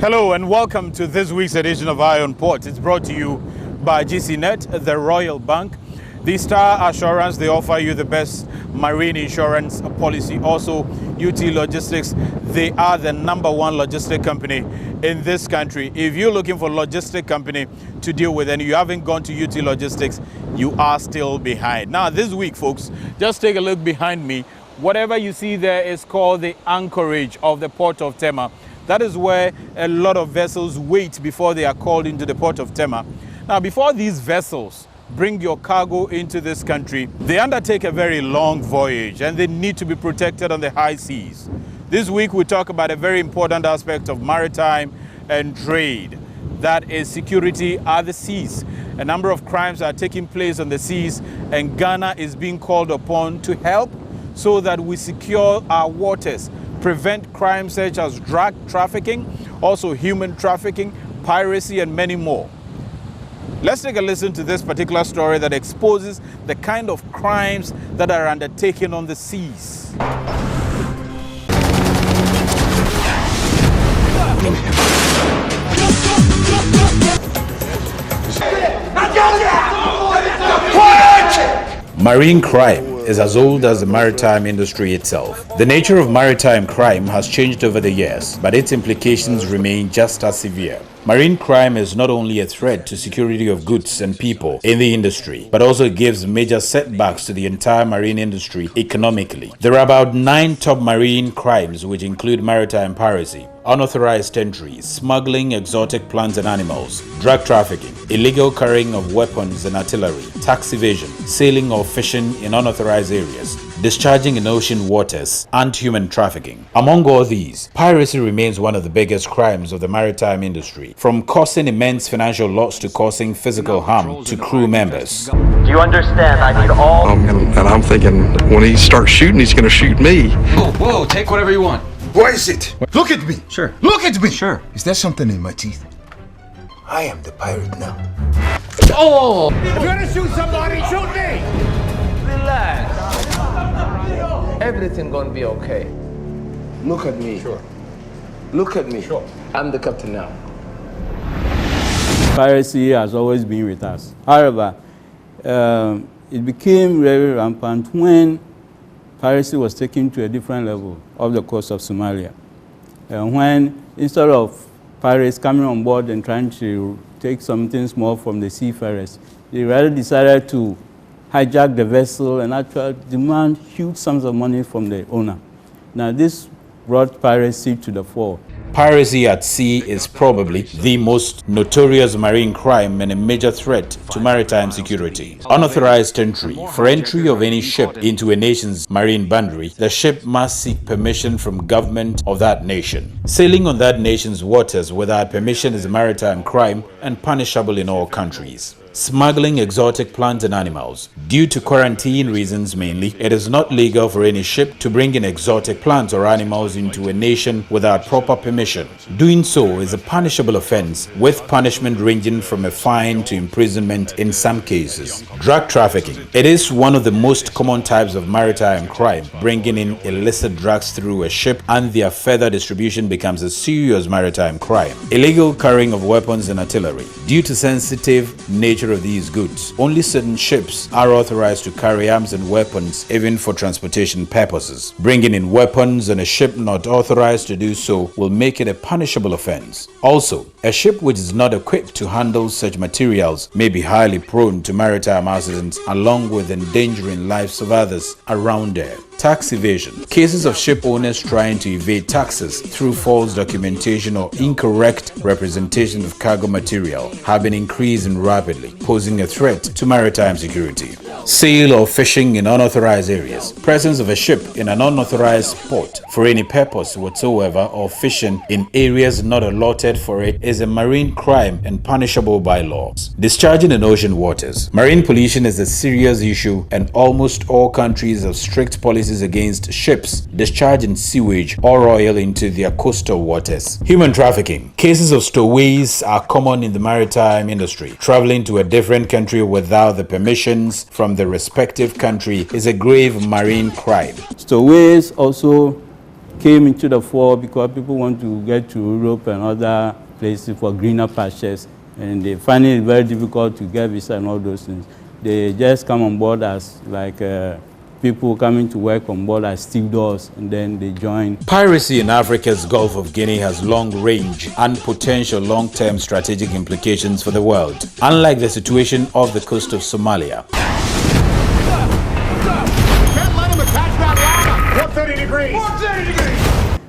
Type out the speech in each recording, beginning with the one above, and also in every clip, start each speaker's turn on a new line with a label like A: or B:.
A: Hello and welcome to this week's edition of Eye on Port. It's brought to you by GCNet, the Royal Bank, the Star Assurance. They offer you the best marine insurance policy. Also, UT Logistics, they are the #1 logistic company in this country. If you're looking for a logistic company to deal with and you haven't gone to UT Logistics, you are still behind. Now, this week, folks, just take a look behind me. Whatever you see there is called the anchorage of the Port of Tema. That is where a lot of vessels wait before they are called into the Port of Tema. Now, before these vessels bring your cargo into this country, they undertake a very long voyage and they need to be protected on the high seas. This week, we talk about a very important aspect of maritime and trade. That is security at the seas. A number of crimes are taking place on the seas, and Ghana is being called upon to help so that we secure our waters, prevent crimes such as drug trafficking, also human trafficking, piracy, and many more. Let's take a listen to this particular story that exposes the kind of crimes that are undertaken on the seas. Marine crime is as old as the maritime industry itself. The nature of maritime crime has changed over the years, but its implications remain just as severe. Marine crime is not only a threat to security of goods and people in the industry, but also gives major setbacks to the entire marine industry economically. There are about 9 top marine crimes, which include maritime piracy, unauthorized entry, smuggling exotic plants and animals, drug trafficking, illegal carrying of weapons and artillery, tax evasion, sailing or fishing in unauthorized areas, discharging in ocean waters, and human trafficking. Among all these, piracy remains one of the biggest crimes of the maritime industry, from causing immense financial loss to causing physical harm to crew members.
B: Do you understand? I need all...
C: And I'm thinking, when he starts shooting, he's going to shoot me.
D: Whoa, take whatever you want.
E: What is it? Look at me!
D: Sure.
E: Look at me!
D: Sure.
E: Is there something in my teeth? I am the pirate now.
D: Oh!
E: If you're gonna shoot somebody, shoot me!
B: Relax. Everything gonna be okay. Look at me.
E: Sure.
B: Look at me.
E: Sure.
B: I'm the captain now.
F: Piracy has always been with us. However, it became very rampant when piracy was taken to a different level off the coast of Somalia. When instead of pirates coming on board and trying to take something small from the seafarers, they rather decided to hijack the vessel and actually demand huge sums of money from the owner. Now, this brought piracy to the fore.
A: Piracy at sea is probably the most notorious marine crime and a major threat to maritime security. Unauthorized entry. For entry of any ship into a nation's marine boundary, the ship must seek permission from government of that nation. Sailing on that nation's waters without permission is a maritime crime and punishable in all countries. Smuggling exotic plants and animals. Due to quarantine reasons mainly, it is not legal for any ship to bring in exotic plants or animals into a nation without proper permission. Doing so is a punishable offense, with punishment ranging from a fine to imprisonment in some cases. Drug trafficking. It is one of the most common types of maritime crime. Bringing in illicit drugs through a ship and their further distribution becomes a serious maritime crime. Illegal carrying of weapons and artillery. Due to sensitive nature of these goods, only certain ships are authorized to carry arms and weapons, even for transportation purposes. Bringing in weapons on a ship not authorized to do so will make it a punishable offense. Also, a ship which is not equipped to handle such materials may be highly prone to maritime accidents, along with endangering lives of others around there. Tax evasion. Cases of ship owners trying to evade taxes through false documentation or incorrect representation of cargo material have been increasing rapidly, posing a threat to maritime security. Sail or fishing in unauthorized areas. Presence of a ship in an unauthorized port for any purpose whatsoever or fishing in areas not allotted for it is a marine crime and punishable by law. Discharging in ocean waters. Marine pollution is a serious issue, and almost all countries have strict policies against ships discharging sewage or oil into their coastal waters. Human trafficking. Cases of stowaways are common in the maritime industry. Traveling to a different country without the permissions from the respective country is a grave marine crime.
F: Stowaways also came into the fore because people want to get to Europe and other places for greener pastures, and they find it very difficult to get visa and all those things. They just come on board as like people coming to work on board as stevedores, and then they join.
A: Piracy in Africa's Gulf of Guinea has long-range and potential long-term strategic implications for the world, unlike the situation off the coast of Somalia.
E: Can't let him attach that llama. 130 degrees. 130 degrees.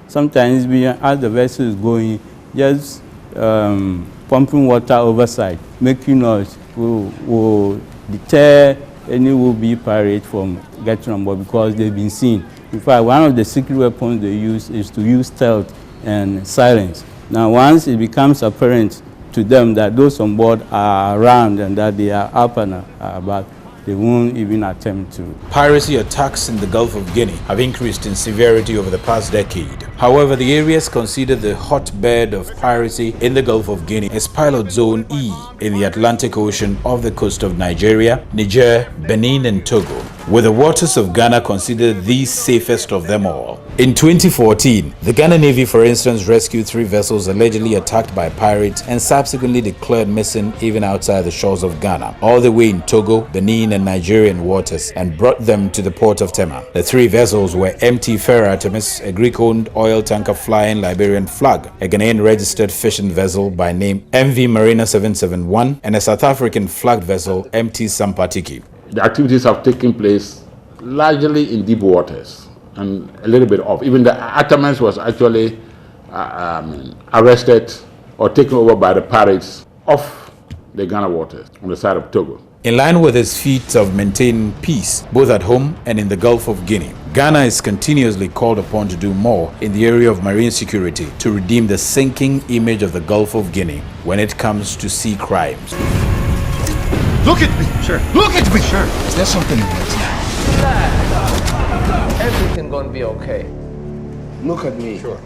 F: Sometimes as the vessel is going, just pumping water overside, making noise will deter any will-be pirate from getting on board because they've been seen. In fact, one of the secret weapons they use is to use stealth and silence. Now, once it becomes apparent to them that those on board are around and that they are up and about, they won't even attempt to.
A: Piracy attacks in the Gulf of Guinea have increased in severity over the past decade. However, the areas considered the hotbed of piracy in the Gulf of Guinea is Pilot Zone E in the Atlantic Ocean off the coast of Nigeria, Niger, Benin and Togo, with the waters of Ghana considered the safest of them all. In 2014, the Ghana Navy, for instance, rescued 3 vessels allegedly attacked by pirates and subsequently declared missing even outside the shores of Ghana, all the way in Togo, Benin and Nigerian waters, and brought them to the port of Tema. The 3 vessels were MT Fair Artemis, a Greek-owned oil tanker flying Liberian flag, a Ghanaian registered fishing vessel by name MV Marina 771, and a South African flagged vessel MT Sampatiki.
G: The activities have taken place largely in deep waters and a little bit off. Even the Artemis was actually arrested or taken over by the pirates off the Ghana waters on the side of Togo.
A: In line with its feat of maintaining peace, both at home and in the Gulf of Guinea, Ghana is continuously called upon to do more in the area of marine security to redeem the sinking image of the Gulf of Guinea when it comes to sea crimes.
E: Look at me. Sure. Look at me. Sure. Is there something that's
B: Everything gonna be okay. Look at me.
E: Sure.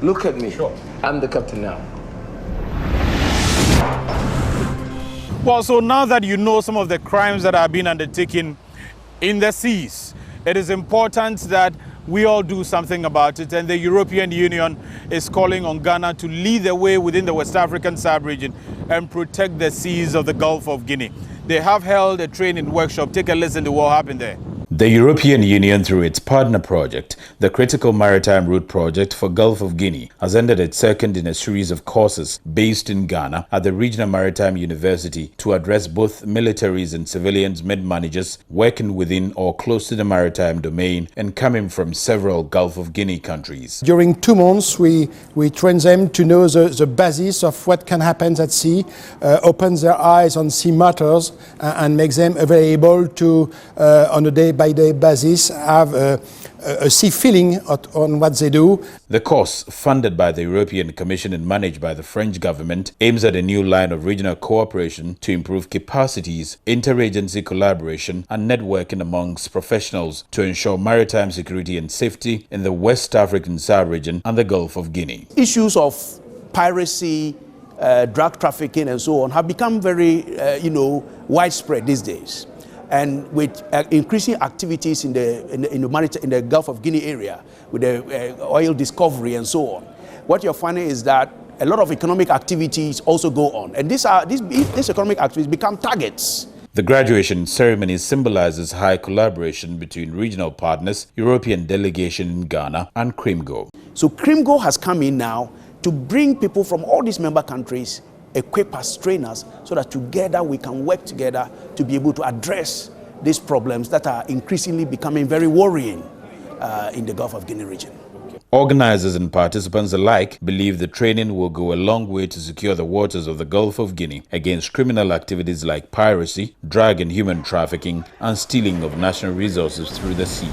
B: Look at me.
E: Sure.
B: I'm the captain now.
H: Well, so now that you know some of the crimes that are being undertaken in the seas, it is important that we all do something about it, and the European Union is calling on Ghana to lead the way within the West African sub-region and protect the seas of the Gulf of Guinea. They have held a training workshop. Take a listen to what happened there.
A: The European Union, through its partner project, the Critical Maritime Route Project for Gulf of Guinea, has ended its second in a series of courses based in Ghana at the Regional Maritime University to address both militaries and civilians mid-managers working within or close to the maritime domain and coming from several Gulf of Guinea countries.
I: During 2 months, we train them to know the basis of what can happen at sea, open their eyes on sea matters, and make them available to, on a day-by-day basis, have a sea feeling on what they do.
A: The course, funded by the European Commission and managed by the French government, aims at a new line of regional cooperation to improve capacities, interagency collaboration and networking amongst professionals to ensure maritime security and safety in the West African sub-region and the Gulf of Guinea.
J: Issues of piracy, drug trafficking and so on have become very, widespread these days. And with increasing activities in the Gulf of Guinea area, with the oil discovery and so on, what you're finding is that a lot of economic activities also go on. And these economic activities become targets.
A: The graduation ceremony symbolizes high collaboration between regional partners, European delegation in Ghana, and CRIMGO.
J: So CRIMGO has come in now to bring people from all these member countries, equip us, train us, so that together we can work together to be able to address these problems that are increasingly becoming very worrying in the Gulf of Guinea region.
A: Organizers and participants alike believe the training will go a long way to secure the waters of the Gulf of Guinea against criminal activities like piracy, drug and human trafficking, and stealing of national resources through the sea.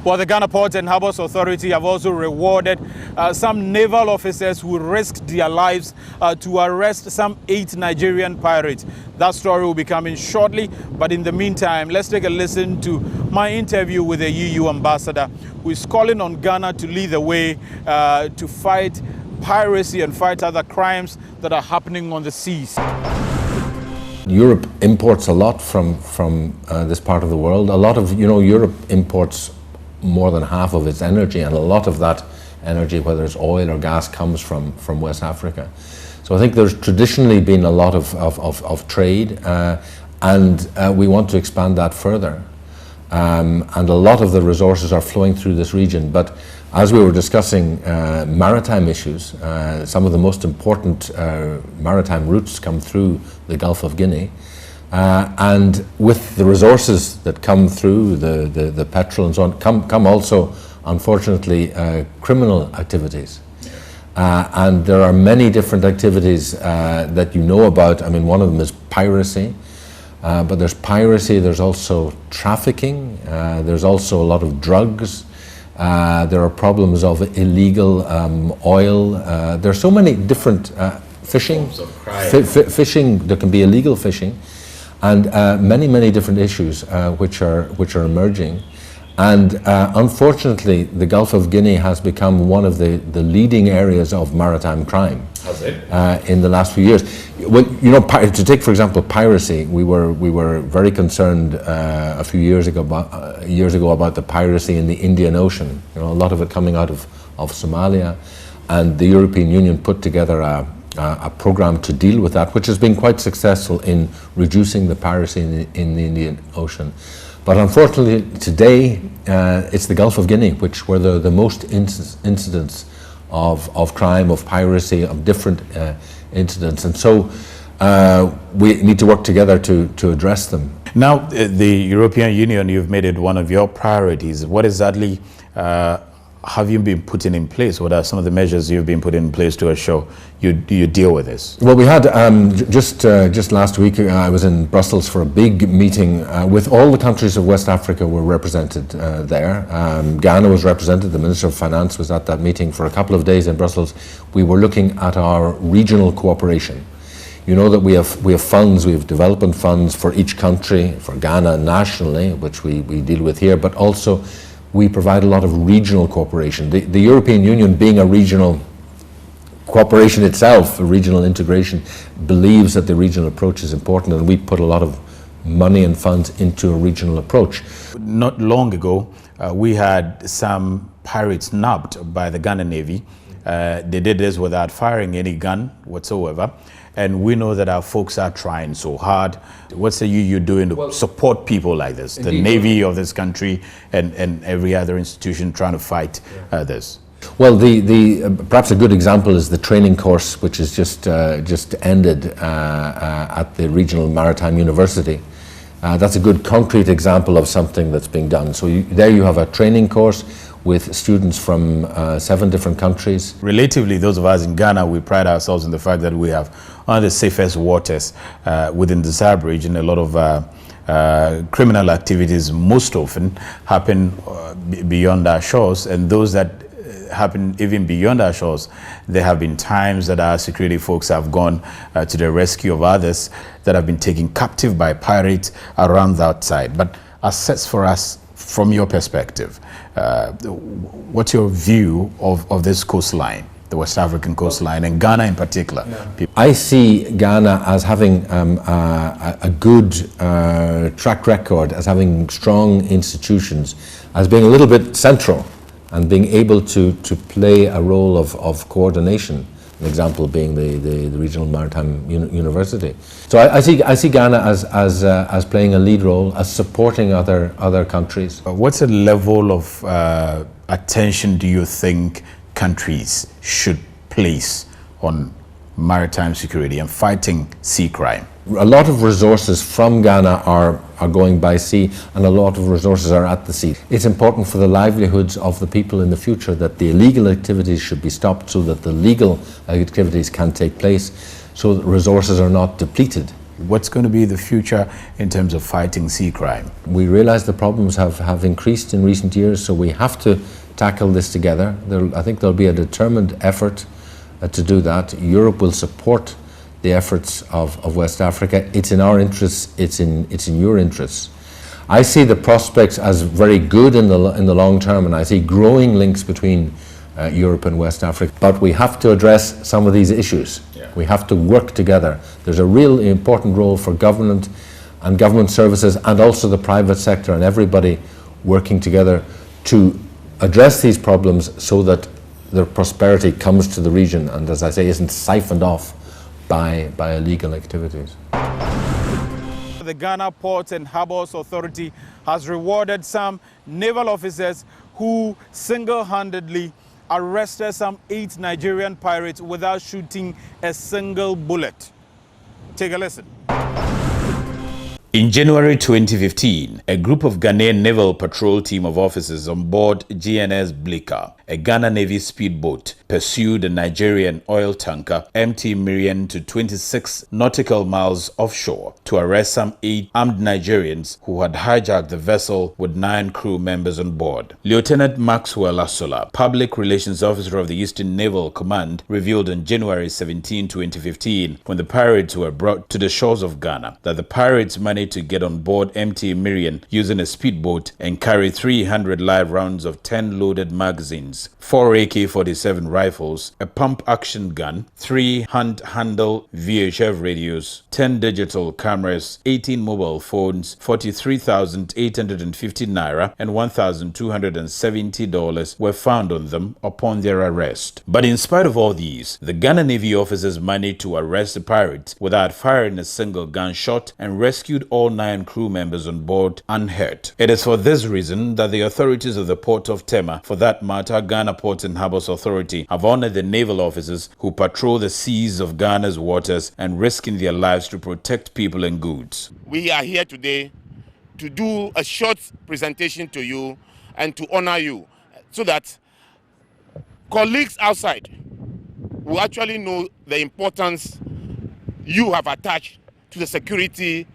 H: Well, the Ghana Ports and Harbours Authority have also rewarded some naval officers who risked their lives to arrest some 8 Nigerian pirates. That story will be coming shortly, but in the meantime, let's take a listen to my interview with the EU ambassador, who is calling on Ghana to lead the way to fight piracy and fight other crimes that are happening on the seas.
K: Europe imports a lot from this part of the world. A lot of, Europe imports more than half of its energy, and a lot of that energy, whether it's oil or gas, comes from West Africa. So I think there's traditionally been a lot of trade, and we want to expand that further. And a lot of the resources are flowing through this region. But as we were discussing maritime issues, some of the most important maritime routes come through the Gulf of Guinea. And with the resources that come through, the petrol and so on, come also, unfortunately, criminal activities. And there are many different activities that you know about. I mean, one of them is piracy. But there's piracy, there's also trafficking, there's also a lot of drugs, there are problems of illegal oil, there are so many different fishing, fishing, there can be illegal fishing, and many different issues which are emerging. And unfortunately, the Gulf of Guinea has become one of the leading areas of maritime crime. Has it? In the last few years. Well, you know, to take for example piracy, we were very concerned a few years ago about the piracy in the Indian Ocean. You know, a lot of it coming out of Somalia, and the European Union put together a program to deal with that, which has been quite successful in reducing the piracy in the Indian Ocean. But unfortunately, today it's the Gulf of Guinea, where the most incidents of crime, of piracy, of different incidents, and so we need to work together to address them.
A: Now, the European Union, you've made it one of your priorities. What exactly have you been putting in place? What are some of the measures you've been putting in place to assure you deal with this?
K: Well, we had just last week, I was in Brussels for a big meeting with all the countries of West Africa were represented there. Ghana was represented, the Minister of Finance was at that meeting for a couple of days in Brussels. We were looking at our regional cooperation. You know that we have funds, we have development funds for each country, for Ghana nationally, which we deal with here, but also we provide a lot of regional cooperation. The European Union, being a regional cooperation itself, a regional integration, believes that the regional approach is important, and we put a lot of money and funds into a regional approach.
A: Not long ago, we had some pirates nabbed by the Ghana Navy. They did this without firing any gun whatsoever. And we know that our folks are trying so hard. What's you doing to support people like this? The Navy of this country and every other institution trying to fight this.
K: Well, perhaps a good example is the training course, which is just ended at the Regional Maritime University. That's a good concrete example of something that's being done. So there you have a training course with students from 7 different countries.
A: Relatively, those of us in Ghana, we pride ourselves in the fact that we have one of the safest waters within the Sahel region. A lot of criminal activities most often happen beyond our shores, and those that happen even beyond our shores, there have been times that our security folks have gone to the rescue of others that have been taken captive by pirates around that side. But assess for us, from your perspective, what's your view of this coastline, the West African coastline, and Ghana in particular?
K: Yeah. I see Ghana as having a good track record, as having strong institutions, as being a little bit central, and being able to play a role of coordination. An example being the Regional Maritime University. So I see Ghana as playing a lead role, as supporting other countries.
A: What's the level of attention do you think countries should place on maritime security and fighting sea crime?
K: A lot of resources from Ghana are going by sea, and a lot of resources are at the sea. It's important for the livelihoods of the people in the future that the illegal activities should be stopped so that the legal activities can take place, so that resources are not depleted.
A: What's going to be the future in terms of fighting sea crime?
K: We realize the problems have increased in recent years, so we have to tackle this together. I think there'll be a determined effort to do that. Europe will support the efforts of West Africa. It's in our interests, it's in your interests. I see the prospects as very good in the long term, and I see growing links between Europe and West Africa. But we have to address some of these issues. Yeah. We have to work together. There's a real important role for government and government services, and also the private sector, and everybody working together to address these problems so that the prosperity comes to the region and, as I say, isn't siphoned off by illegal activities.
H: The Ghana Ports and Harbours Authority has rewarded some naval officers who single-handedly arrested some 8 Nigerian pirates without shooting a single bullet. Take a listen.
A: In January 2015, a group of Ghanaian Naval Patrol team of officers on board GNS Bleaker, a Ghana Navy speedboat, pursued a Nigerian oil tanker MT Miriam to 26 nautical miles offshore to arrest some 8 armed Nigerians who had hijacked the vessel with 9 crew members on board. Lieutenant Maxwell Asola, Public Relations Officer of the Eastern Naval Command, revealed on January 17, 2015, when the pirates were brought to the shores of Ghana, that the pirates managed to get on board MT Miriam using a speedboat and carry 300 live rounds of 10 loaded magazines, 4 AK-47 rifles, a pump-action gun, 3 hand-handle VHF radios, 10 digital cameras, 18 mobile phones, 43,850 naira and $1,270 were found on them upon their arrest. But in spite of all these, the Ghana Navy officers managed to arrest the pirates without firing a single gunshot and rescued all 9 crew members on board unhurt. It is for this reason that the authorities of the Port of Tema, for that matter Ghana Ports and Harbours Authority, have honored the naval officers who patrol the seas of Ghana's waters and risking their lives to protect people and goods.
E: We are here today to do a short presentation to you and to honor you so that colleagues outside will actually know the importance you have attached to the security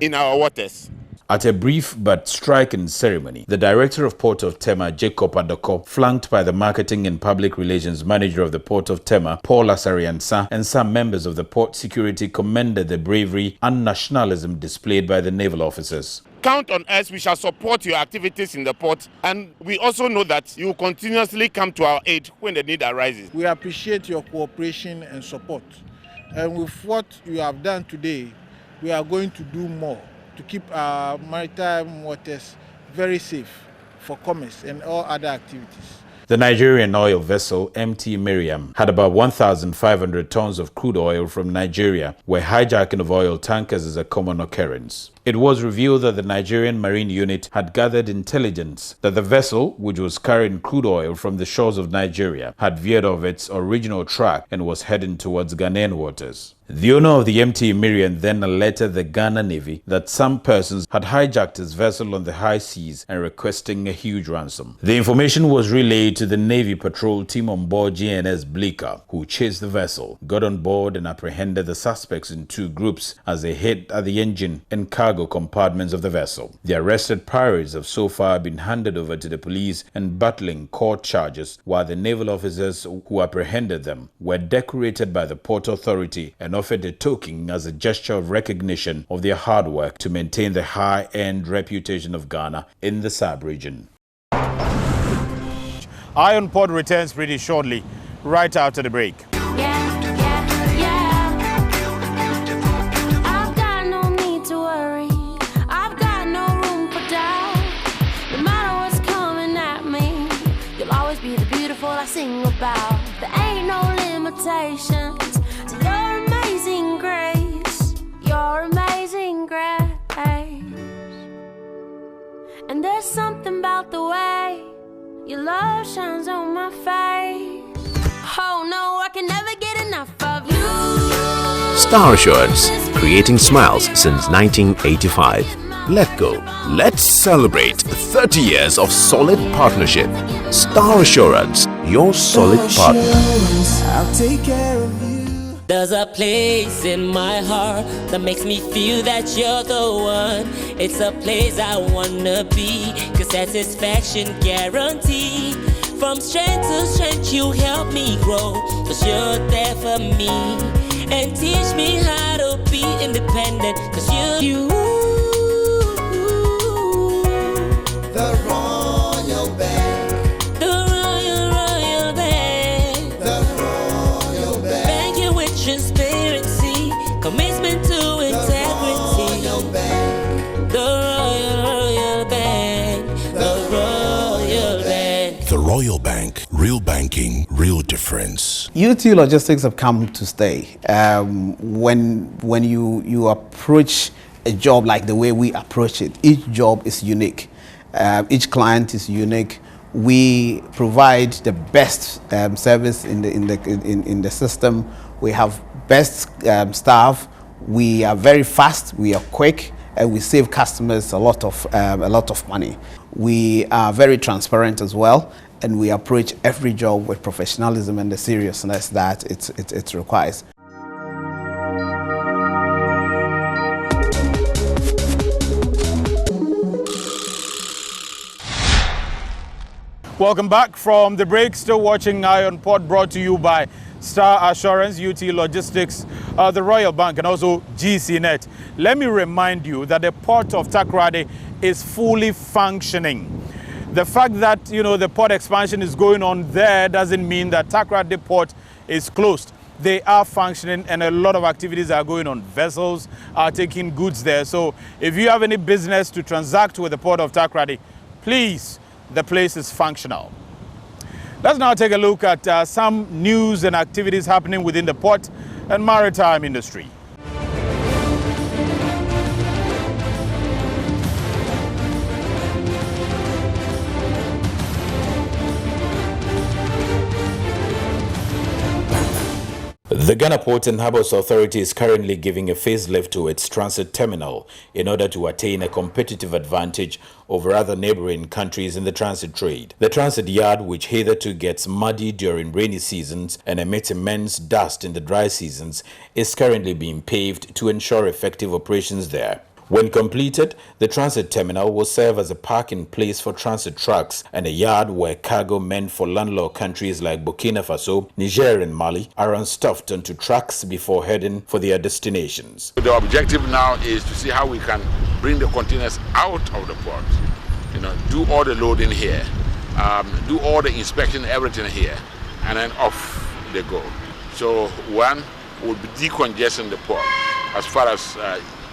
E: in our waters.
A: At a brief but striking ceremony, the director of Port of Tema, Jacob Adoko, flanked by the marketing and public relations manager of the Port of Tema, Paul Asariansa, and some members of the port security commended the bravery and nationalism displayed by the naval officers.
E: Count on us, we shall support your activities in the port, and we also know that you will continuously come to our aid when the need arises.
L: We appreciate your cooperation and support, and with what you have done today, we are going to do more to keep our maritime waters very safe for commerce and all other activities.
A: The Nigerian oil vessel MT Miriam had about 1,500 tons of crude oil from Nigeria, where hijacking of oil tankers is a common occurrence. It was revealed that the Nigerian Marine Unit had gathered intelligence that the vessel, which was carrying crude oil from the shores of Nigeria, had veered off its original track and was heading towards Ghanaian waters. The owner of the MT Miriam then alerted the Ghana Navy that some persons had hijacked his vessel on the high seas and requesting a huge ransom. The information was relayed to the Navy patrol team on board GNS Bleaker, who chased the vessel, got on board and apprehended the suspects in 2 groups as they hit at the engine and cargo compartments of the vessel. The arrested pirates have so far been handed over to the police and battling court charges, while the naval officers who apprehended them were decorated by the Port Authority and offered a token as a gesture of recognition of their hard work to maintain the high-end reputation of Ghana in the sub-region.
H: Iron Pod returns pretty shortly, right after the break.
M: I've got no need to worry. I've got no room for doubt. No matter what's coming at me, you'll always be the beautiful I sing about. There ain't no limitations to your amazing grace. Your amazing grace. And there's something about the way your love shines on my face. Oh no, I can never get enough of you.
N: Star Assurance, creating smiles since 1985. Let go. Let's celebrate 30 years of solid partnership. Star Assurance, your solid partner.
O: I'll take care of you.
P: There's a place in my heart that makes me feel that you're the one. It's a place I wanna be, 'cause satisfaction guaranteed. From strength to strength you help me grow, 'cause you're there for me. And teach me how to be independent, 'cause you
O: The Royal Bank.
P: The Royal Bank.
O: The Royal Bank.
P: Bank you with transparency, commitment to integrity.
O: The Royal Bank.
P: The Royal Bank. The Royal
N: Bank, real banking, real difference.
J: UT Logistics have come to stay. When you approach a job like the way we approach it, each job is unique. Each client is unique. We provide the best service in the system. We have best staff. We are very fast. We are quick, and we save customers a lot of money. We are very transparent as well, and we approach every job with professionalism and the seriousness that it requires.
H: Welcome back from the break. Still watching Eye on Port, brought to you by Star Assurance, UT Logistics, the Royal Bank, and also GCNet. Let me remind you that the port of Takoradi is fully functioning. The fact that, the port expansion is going on there doesn't mean that Takoradi port is closed. They are functioning, and a lot of activities are going on. Vessels are taking goods there. So if you have any business to transact with the port of Takoradi, please, the place is functional. Let's now take a look at some news and activities happening within the port and maritime industry.
A: The Ghana Ports and Harbours Authority is currently giving a facelift to its transit terminal in order to attain a competitive advantage over other neighboring countries in the transit trade. The transit yard, which hitherto gets muddy during rainy seasons and emits immense dust in the dry seasons, is currently being paved to ensure effective operations there. When completed, the transit terminal will serve as a parking place for transit trucks and a yard where cargo meant for landlocked countries like Burkina Faso, Niger and Mali are unstuffed onto trucks before heading for their destinations.
G: The objective now is to see how we can bring the containers out of the port, do all the loading here, do all the inspection, everything here, and then off they go. So one will be decongesting the port as far as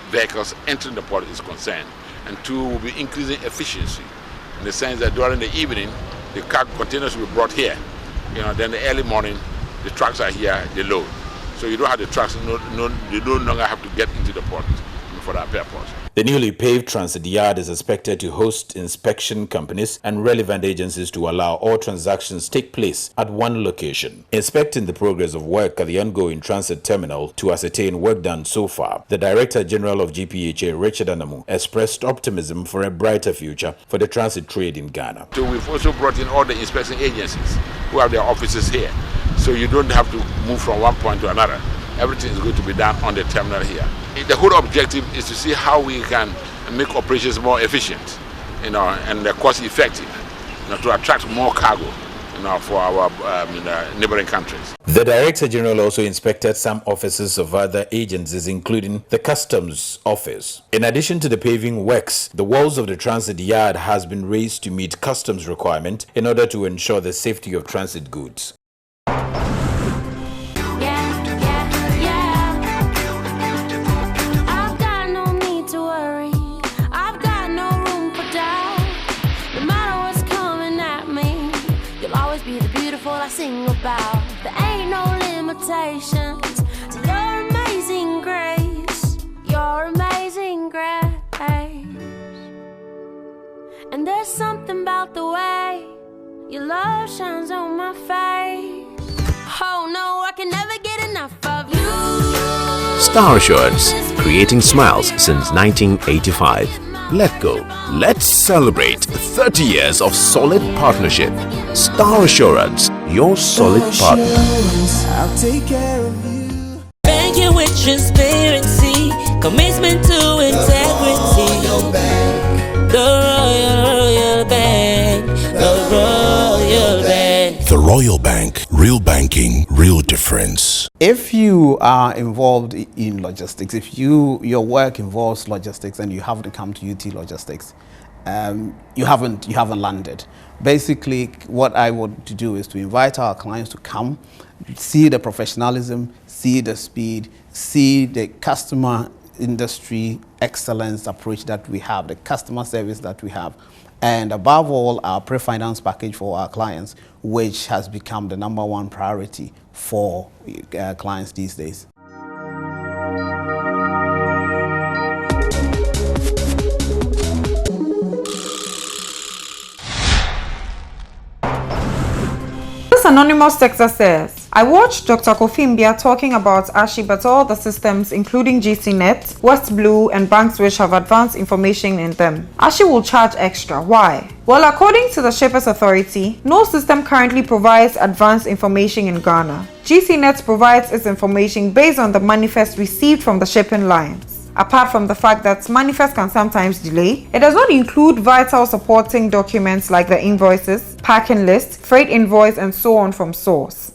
G: vehicles entering the port is concerned, and two will be increasing efficiency in the sense that during the evening the cargo containers will be brought here, then the early morning the trucks are here, they load, so you don't have the trucks, you no longer have to get into the port for that purpose.
A: The newly paved transit yard is expected to host inspection companies and relevant agencies to allow all transactions take place at one location. Inspecting the progress of work at the ongoing transit terminal to ascertain work done so far, the Director General of GPHA, Richard Anamu, expressed optimism for a brighter future for the transit trade in Ghana.
G: So we've also brought in all the inspection agencies who have their offices here, so you don't have to move from one point to another. Everything is going to be done on the terminal here. The whole objective is to see how we can make operations more efficient, and cost effective, to attract more cargo, for our neighboring countries.
A: The Director General also inspected some offices of other agencies, including the Customs Office. In addition to the paving works, the walls of the transit yard has been raised to meet customs requirement in order to ensure the safety of transit goods.
M: Sing about there ain't no limitations to your amazing grace, your amazing grace. And there's something about the way your love shines on my face. Oh no, I can never get enough of you.
N: Star Assurance, creating smiles since 1985. Let go. Let's celebrate 30 years of solid partnership. Star Assurance, your solid partner.
O: I'll take care of you.
P: Thank you with transparency, commitment to integrity. The Royal Bank, the Royal Bank.
N: The Royal Bank, real banking, real difference.
J: If you are involved in logistics, if your work involves logistics and you haven't come to UT Logistics, you haven't landed. Basically, what I want to do is to invite our clients to come, see the professionalism, see the speed, see the customer industry excellence approach that we have, the customer service that we have,
Q: and above all, our pre-finance package for our clients, which has become the #1 priority for clients these days.
R: This anonymous texter says, I watched Dr. Kofi Mbia talking about ASHI, but all the systems, including GCNet, West Blue, and banks which have advanced information in them. ASHI will charge extra. Why? Well, according to the Shippers Authority, no system currently provides advanced information in Ghana. GCNet provides its information based on the manifest received from the shipping lines. Apart from the fact that manifest can sometimes delay, it does not include vital supporting documents like the invoices, packing list, freight invoice, and so on from source.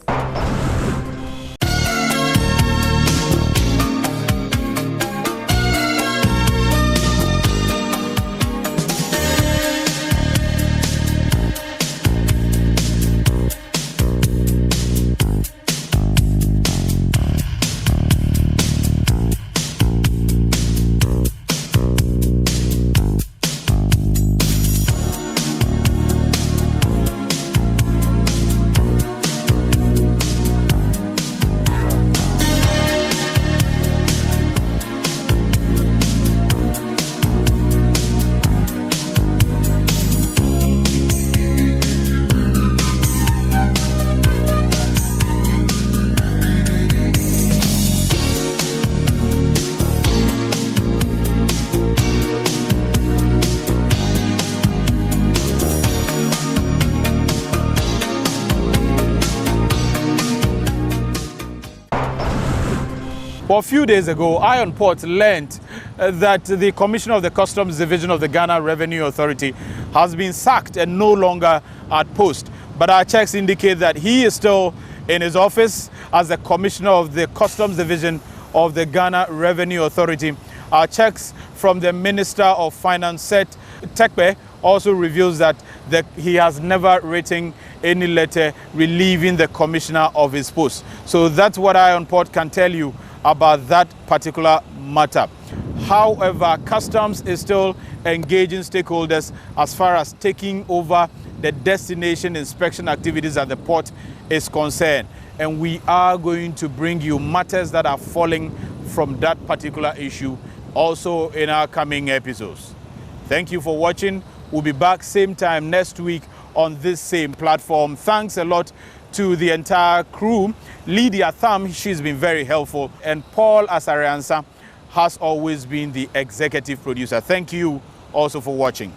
H: Well, a few days ago, Iron Port learned that the Commissioner of the Customs Division of the Ghana Revenue Authority has been sacked and no longer at post. But our checks indicate that he is still in his office as the Commissioner of the Customs Division of the Ghana Revenue Authority. Our checks from the Minister of Finance, Seth Tekpe, also reveals that he has never written any letter relieving the Commissioner of his post. So that's what Iron Port can tell you about that particular matter. However, Customs is still engaging stakeholders as far as taking over the destination inspection activities at the port is concerned. And we are going to bring you matters that are falling from that particular issue also in our coming episodes. Thank you for watching. We'll be back same time next week on this same platform. Thanks a lot to the entire crew. Lydia Tham, she's been very helpful. And Paul Asariansa has always been the executive producer. Thank you also for watching.